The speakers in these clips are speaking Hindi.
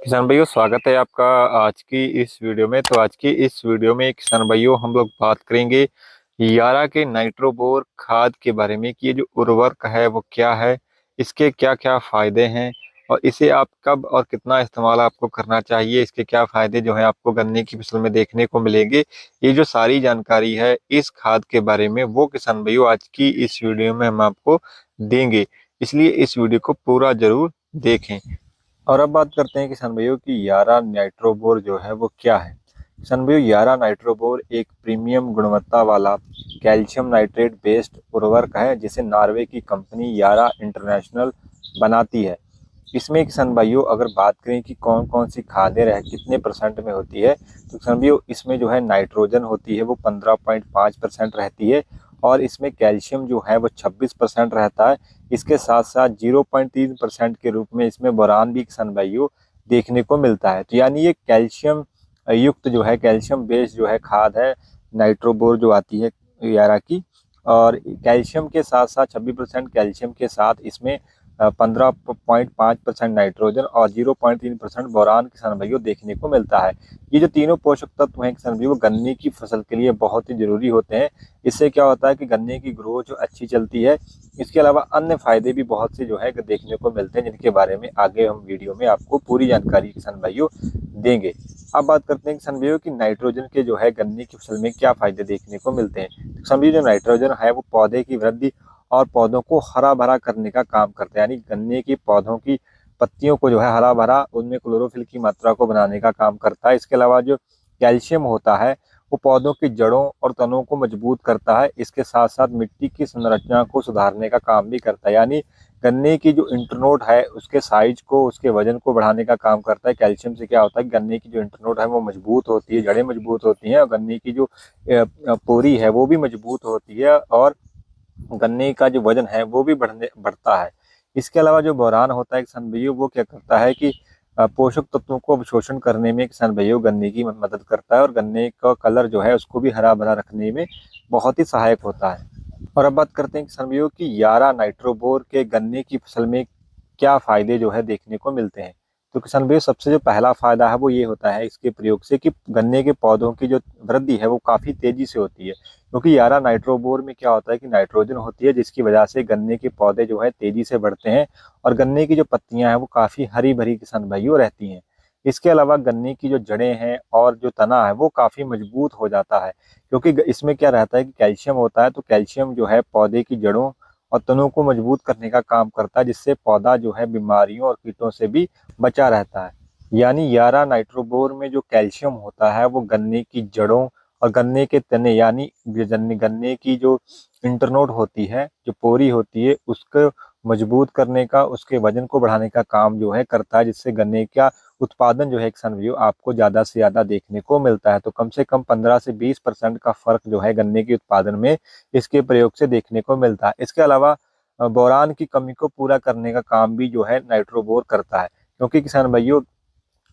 किसान भाइयों, स्वागत है आपका आज की इस वीडियो में। तो आज की इस वीडियो में किसान भाइयों हम लोग बात करेंगे यारा के नाइट्रोबोर खाद के बारे में कि ये जो उर्वरक है वो क्या है, इसके क्या क्या फायदे हैं और इसे आप कब और कितना इस्तेमाल आपको करना चाहिए, इसके क्या फायदे जो है आपको गन्ने की फसल में देखने को मिलेंगे। ये जो सारी जानकारी है इस खाद के बारे में वो किसान भाइयों आज की इस वीडियो में हम आपको देंगे, इसलिए इस वीडियो को पूरा जरूर देखें। और अब बात करते हैं किसान भाइयों की यारा नाइट्रोबोर जो है वो क्या है। किसान भाइयों, यारा नाइट्रोबोर एक प्रीमियम गुणवत्ता वाला कैल्शियम नाइट्रेट बेस्ड उर्वरक है जिसे नॉर्वे की कंपनी यारा इंटरनेशनल बनाती है। इसमें किसान भाइयों अगर बात करें कि कौन कौन सी खादें रह कितने परसेंट में होती है, तो किसान भाइयों इसमें जो है नाइट्रोजन होती है वो 15.5% रहती है और इसमें कैल्शियम जो है वो 26% रहता है। इसके साथ साथ 0.3% के रूप में इसमें बोरान भी किसान भाइयों देखने को मिलता है। तो यानी ये कैल्शियम युक्त जो है कैल्शियम बेस्ड जो है खाद है नाइट्रोबोर जो आती है यारा की। और कैल्शियम के साथ साथ 26% कैल्शियम के साथ इसमें 15.5% नाइट्रोजन और 0.3% बोरान किसान भाइयों देखने को मिलता है। ये जो तीनों पोषक तत्व हैं किसान भाइयों गन्ने की फसल के लिए बहुत ही जरूरी होते हैं। इससे क्या होता है कि गन्ने की ग्रोथ जो अच्छी चलती है। इसके अलावा अन्य फायदे भी बहुत से जो है देखने को मिलते हैं, जिनके बारे में आगे हम वीडियो में आपको पूरी जानकारी किसान भाइयों देंगे। अब बात करते हैं किसान भाइयों की नाइट्रोजन के जो है गन्ने की फसल में क्या फायदे देखने को मिलते हैं। किसान भाइयों, जो नाइट्रोजन है वो पौधे की वृद्धि और पौधों को हरा भरा करने का काम करता है, यानी गन्ने की पौधों की पत्तियों को जो है हरा भरा उनमें क्लोरोफिल की मात्रा को बनाने का काम करता है। इसके अलावा जो कैल्शियम होता है वो पौधों की जड़ों और तनों को मजबूत करता है। इसके साथ साथ मिट्टी की संरचना को सुधारने का काम भी करता है, यानी गन्ने की जो इंटरनोड है उसके साइज को उसके वजन को बढ़ाने का काम करता है। कैल्शियम से क्या होता है, गन्ने की जो इंटरनोड है वो मजबूत होती है, जड़ें मजबूत होती हैं और गन्ने की जो पोरी है वो भी मजबूत होती है और गन्ने का जो वजन है वो भी बढ़ता है। इसके अलावा जो बोरान होता है किसान भाइयों वो क्या करता है कि पोषक तत्वों को अवशोषण करने में किसान भाइयों गन्ने की मदद करता है और गन्ने का कलर जो है उसको भी हरा भरा रखने में बहुत ही सहायक होता है। और अब बात करते हैं किसान भाइयों की यारा नाइट्रोबोर के गन्ने की फसल में क्या फायदे जो है देखने को मिलते हैं। तो किसान भाइयों सबसे जो पहला फायदा है वो ये होता है इसके प्रयोग से कि गन्ने के पौधों की जो वृद्धि है वो काफी तेजी से होती है, क्योंकि यारा नाइट्रोबोर में क्या होता है कि नाइट्रोजन होती है जिसकी वजह से गन्ने के पौधे जो है तेजी से बढ़ते हैं और गन्ने की जो पत्तियां हैं वो काफी हरी भरी किसान भाइयों रहती हैं। इसके अलावा गन्ने की जो जड़ें हैं और जो तना है वो काफी मजबूत हो जाता है, क्योंकि इसमें क्या रहता है कि कैल्शियम होता है। तो कैल्शियम जो है पौधे की जड़ों और तनों को मजबूत करने का काम करता है, जिससे पौधा जो है बीमारियों और कीटों से भी बचा रहता है। यानी यारा नाइट्रोबोर में जो कैल्शियम होता है वो गन्ने की जड़ों और गन्ने के तने यानी गन्ने की जो इंटरनोड होती है, जो पोरी होती है, उसको मजबूत करने का, उसके वजन को बढ़ाने का काम जो है करता है, जिससे गन्ने का उत्पादन जो है किसान भाइयों आपको ज्यादा से ज्यादा देखने को मिलता है। तो कम से कम 15 से 20% का फर्क जो है गन्ने के उत्पादन में इसके प्रयोग से देखने को मिलता है। इसके अलावा बोरान की कमी को पूरा करने का काम भी जो है नाइट्रोबोर करता है, क्योंकि किसान भाइयों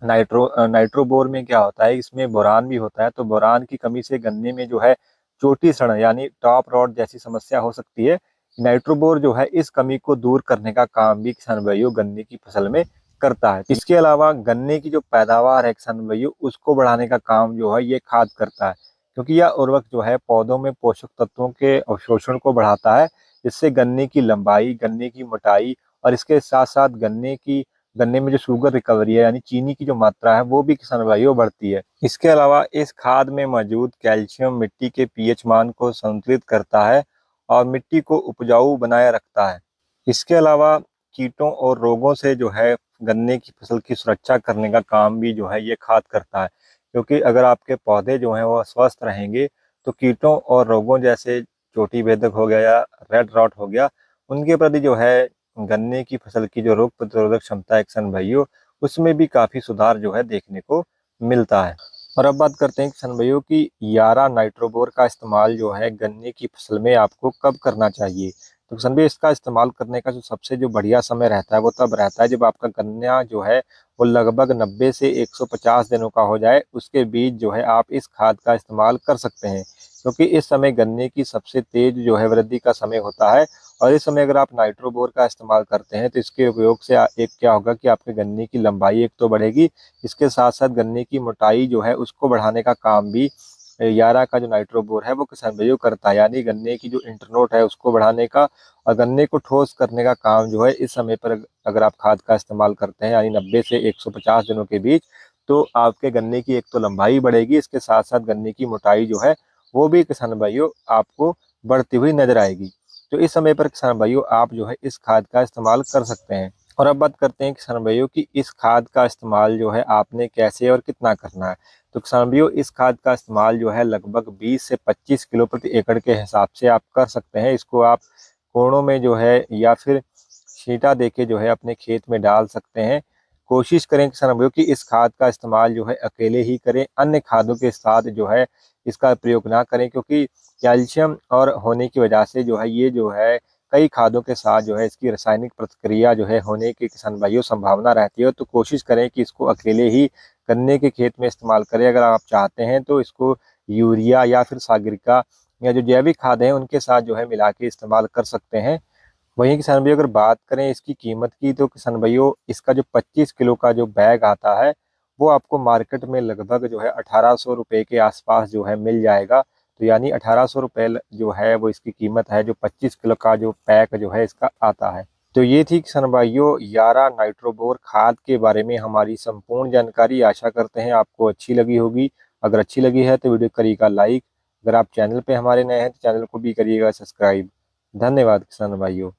नाइट्रोबोर में क्या होता है, इसमें बोरान भी होता है। तो बोरान की कमी से गन्ने में जो है चोटी सड़न यानी टॉप रॉट जैसी समस्या हो सकती है। नाइट्रोबोर जो है इस कमी को दूर करने का काम भी किसान भाइयों गन्ने की फसल में करता है। इसके अलावा गन्ने की जो पैदावार है किसान भाइयों उसको बढ़ाने का काम जो है ये खाद करता है, क्योंकि यह उर्वरक जो है पौधों में पोषक तत्वों के अवशोषण को बढ़ाता है, जिससे गन्ने की लंबाई, गन्ने की मोटाई और इसके साथ साथ गन्ने में जो शुगर रिकवरी है यानी चीनी की जो मात्रा है वो भी किसान भाइयों बढ़ती है। इसके अलावा इस खाद में मौजूद कैल्शियम मिट्टी के पीएच मान को संतुलित करता है और मिट्टी को उपजाऊ बनाए रखता है। इसके अलावा कीटों और रोगों से जो है गन्ने की फसल की सुरक्षा करने का काम भी जो है ये खाद करता है, क्योंकि अगर आपके पौधे जो हैं वो स्वस्थ रहेंगे तो कीटों और रोगों जैसे चोटी बेधक हो गया या रेड रॉट हो गया, उनके प्रति जो है गन्ने की फसल की जो रोग प्रतिरोधक क्षमता है किसान भाइयों उसमें भी काफी सुधार जो है देखने को मिलता है। और अब बात करते हैं किसान भाइयों की यारा नाइट्रोबोर का इस्तेमाल जो है गन्ने की फसल में आपको कब करना चाहिए। तो किसान भाई इसका इस्तेमाल करने का जो सबसे जो बढ़िया समय रहता है वो तब रहता है जब आपका गन्ना जो है वो लगभग 90 से 150 दिनों का हो जाए। उसके बीच जो है आप इस खाद का इस्तेमाल कर सकते हैं, क्योंकि इस समय गन्ने की सबसे तेज जो है वृद्धि का समय होता है और इस समय अगर आप नाइट्रोबोर का इस्तेमाल करते हैं तो इसके उपयोग से एक क्या होगा कि आपके गन्ने की लंबाई एक तो बढ़ेगी, इसके साथ साथ गन्ने की मोटाई जो है उसको बढ़ाने का काम भी यारा का जो नाइट्रोबोर है वो किसान भाइयों करता है। यानी गन्ने की जो इंटरनोट है उसको बढ़ाने का और गन्ने को ठोस करने का काम जो है इस समय पर अगर आप खाद का इस्तेमाल करते हैं यानी 90 से 150 दिनों के बीच, तो आपके गन्ने की एक तो लंबाई बढ़ेगी, इसके साथ साथ गन्ने की मोटाई जो है वो भी किसान भाइयों आपको बढ़ती हुई नजर आएगी। तो इस समय पर किसान भाइयों आप जो है इस खाद का इस्तेमाल कर सकते हैं। और अब बात करते हैं किसान भाइयों की इस खाद का इस्तेमाल जो है आपने कैसे और कितना करना है। तो किसान भाइयों इस खाद का इस्तेमाल जो है लगभग 20 से 25 किलो प्रति एकड़ के हिसाब से आप कर सकते हैं। इसको आप कोड़ों में जो है या फिर छींटा देके जो है अपने खेत में डाल सकते हैं। कोशिश करें किसान भाइयों कि इस खाद का इस्तेमाल जो है अकेले ही करें, अन्य खादों के साथ जो है इसका प्रयोग ना करें, क्योंकि कैल्शियम और होने की वजह से जो है ये जो है कई खादों के साथ जो है इसकी रासायनिक प्रतिक्रिया जो है होने की किसान भाइयों संभावना रहती है। तो कोशिश करें कि इसको अकेले ही गन्ने के खेत में इस्तेमाल करें। अगर आप चाहते हैं तो इसको यूरिया या फिर सागरिका या जो जैविक खाद है उनके साथ जो है मिला के इस्तेमाल कर सकते हैं। वहीं किसान भाइयों अगर बात करें इसकी कीमत की, तो किसान भाइयों इसका जो 25 किलो का जो बैग आता है वो आपको मार्केट में लगभग जो है 1800 रुपये के आसपास जो है मिल जाएगा। तो यानी 1800 रुपये जो है वो इसकी कीमत है, जो 25 किलो का जो पैक जो है इसका आता है। तो ये थी किसान भाइयों यारा नाइट्रोबोर खाद के बारे में हमारी संपूर्ण जानकारी। आशा करते हैं आपको अच्छी लगी होगी। अगर अच्छी लगी है तो वीडियो करिएगा लाइक। अगर आप चैनल पे हमारे नए हैं तो चैनल को भी करिएगा सब्सक्राइब। धन्यवाद किसान भाइयों।